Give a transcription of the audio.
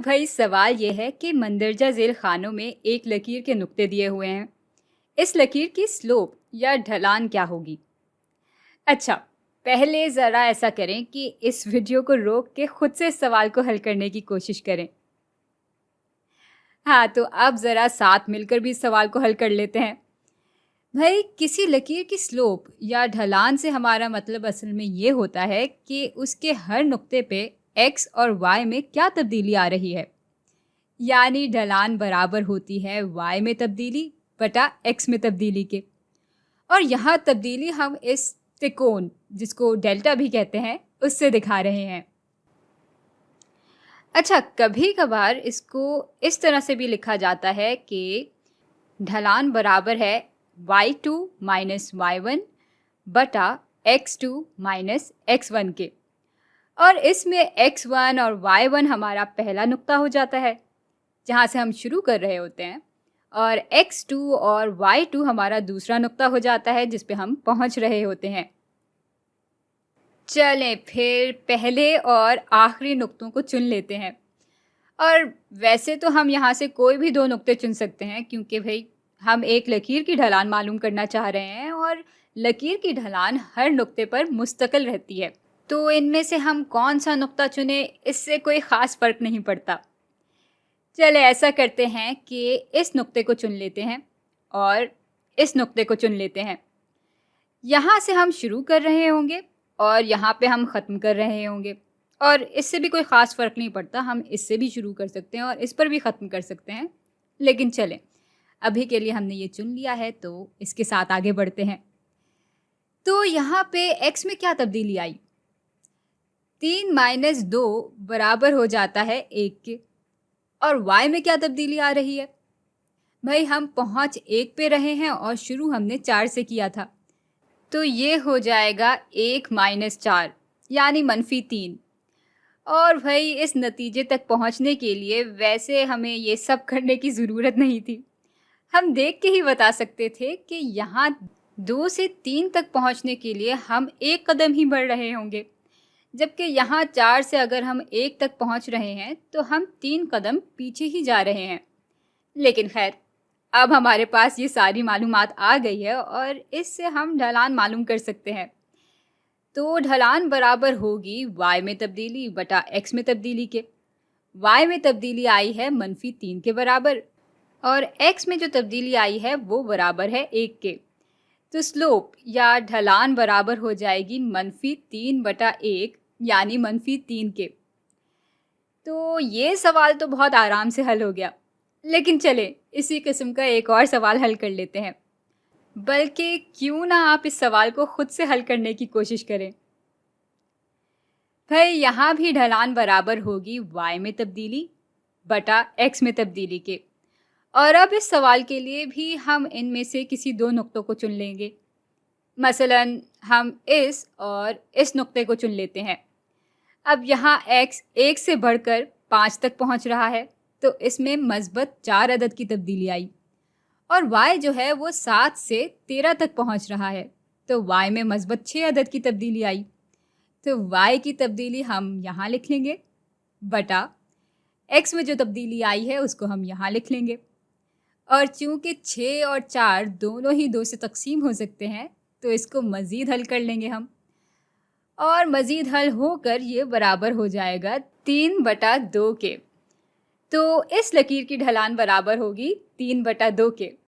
भाई सवाल ये है कि मंदरजा झेल खानों में एक लकीर के नुक्ते दिए हुए हैं। इस लकीर की स्लोप या ढलान क्या होगी? अच्छा, पहले ज़रा ऐसा करें कि इस वीडियो को रोक के खुद से इस सवाल को हल करने की कोशिश करें। हाँ, तो अब ज़रा साथ मिलकर भी इस सवाल को हल कर लेते हैं। भाई, किसी लकीर की स्लोप या ढलान से हमारा मतलब असल में ये होता है कि उसके हर नुक्ते पे एक्स और वाई में क्या तब्दीली आ रही है। यानी ढलान बराबर होती है वाई में तब्दीली बटा एक्स में तब्दीली के। और यहाँ तब्दीली हम इस त्रिकोण, जिसको डेल्टा भी कहते हैं, उससे दिखा रहे हैं। अच्छा, कभी कभार इसको इस तरह से भी लिखा जाता है कि ढलान बराबर है y2 माइनस y1 बटा x2 माइनस x1 के। और इसमें x1 और y1 हमारा पहला नुक्ता हो जाता है जहाँ से हम शुरू कर रहे होते हैं, और x2 और y2 हमारा दूसरा नुक्ता हो जाता है जिस पे हम पहुँच रहे होते हैं। चलें फिर पहले और आखिरी नुक्तों को चुन लेते हैं। और वैसे तो हम यहाँ से कोई भी दो नुक्ते चुन सकते हैं, क्योंकि भाई हम एक लकीर की ढलान मालूम करना चाह रहे हैं और लकीर की ढलान हर नुक्ते पर मुस्तकिल रहती है। तो इनमें से हम कौन सा नुक्ता चुने, इससे कोई ख़ास फ़र्क नहीं पड़ता। चले ऐसा करते हैं कि इस नुक्ते को चुन लेते हैं और इस नुक्ते को चुन लेते हैं। यहाँ से हम शुरू कर रहे होंगे और यहाँ पे हम ख़त्म कर रहे होंगे, और इससे भी कोई ख़ास फ़र्क नहीं पड़ता। हम इससे भी शुरू कर सकते हैं और इस पर भी ख़त्म कर सकते हैं। लेकिन चलें, अभी के लिए हमने ये चुन लिया है तो इसके साथ आगे बढ़ते हैं। तो यहाँ पे x में क्या तब्दीली आई? 3 माइनस 2 बराबर हो जाता है 1 के। और y में क्या तब्दीली आ रही है? भाई हम पहुँच 1 पे रहे हैं और शुरू हमने 4 से किया था, तो ये हो जाएगा 1 माइनस 4 यानी -3। और भाई इस नतीजे तक पहुंचने के लिए वैसे हमें ये सब करने की ज़रूरत नहीं थी। हम देख के ही बता सकते थे कि यहाँ 2 से 3 तक पहुंचने के लिए हम एक कदम ही बढ़ रहे होंगे, जबकि यहाँ 4 से अगर हम 1 तक पहुंच रहे हैं तो हम 3 कदम पीछे ही जा रहे हैं। लेकिन खैर, अब हमारे पास ये सारी मालूमात आ गई है और इससे हम ढलान मालूम कर सकते हैं। तो ढलान बराबर होगी y में तब्दीली बटा x में तब्दीली के। y में तब्दीली आई है -3 के बराबर, और x में जो तब्दीली आई है वो बराबर है 1 के। तो स्लोप या ढलान बराबर हो जाएगी -3 बटा 1 यानी -3 के। तो ये सवाल तो बहुत आराम से हल हो गया। लेकिन चले इसी किस्म का एक और सवाल हल कर लेते हैं। बल्कि क्यों ना आप इस सवाल को खुद से हल करने की कोशिश करें। भाई यहाँ भी ढलान बराबर होगी y में तब्दीली बटा x में तब्दीली के। और अब इस सवाल के लिए भी हम इनमें से किसी दो नुक्तों को चुन लेंगे। मसलन हम इस और इस नुक्ते को चुन लेते हैं। अब यहाँ x 1 से बढ़कर 5 तक पहुँच रहा है, तो इसमें मस्बत 4 अदद की तब्दीली आई। और y जो है वो 7 से 13 तक पहुंच रहा है, तो y में मस्बत 6 अदद की तब्दीली आई। तो y की तब्दीली हम यहाँ लिख लेंगे बटा x में जो तब्दीली आई है उसको हम यहाँ लिख लेंगे। और चूँकि 6 और 4 दोनों ही 2 से तकसीम हो सकते हैं, तो इसको मज़ीद हल कर लेंगे हम, और मज़ीद हल होकर ये बराबर हो जाएगा 3 बटा 2 के। तो इस लकीर की ढलान बराबर होगी 3 बटा 2 के।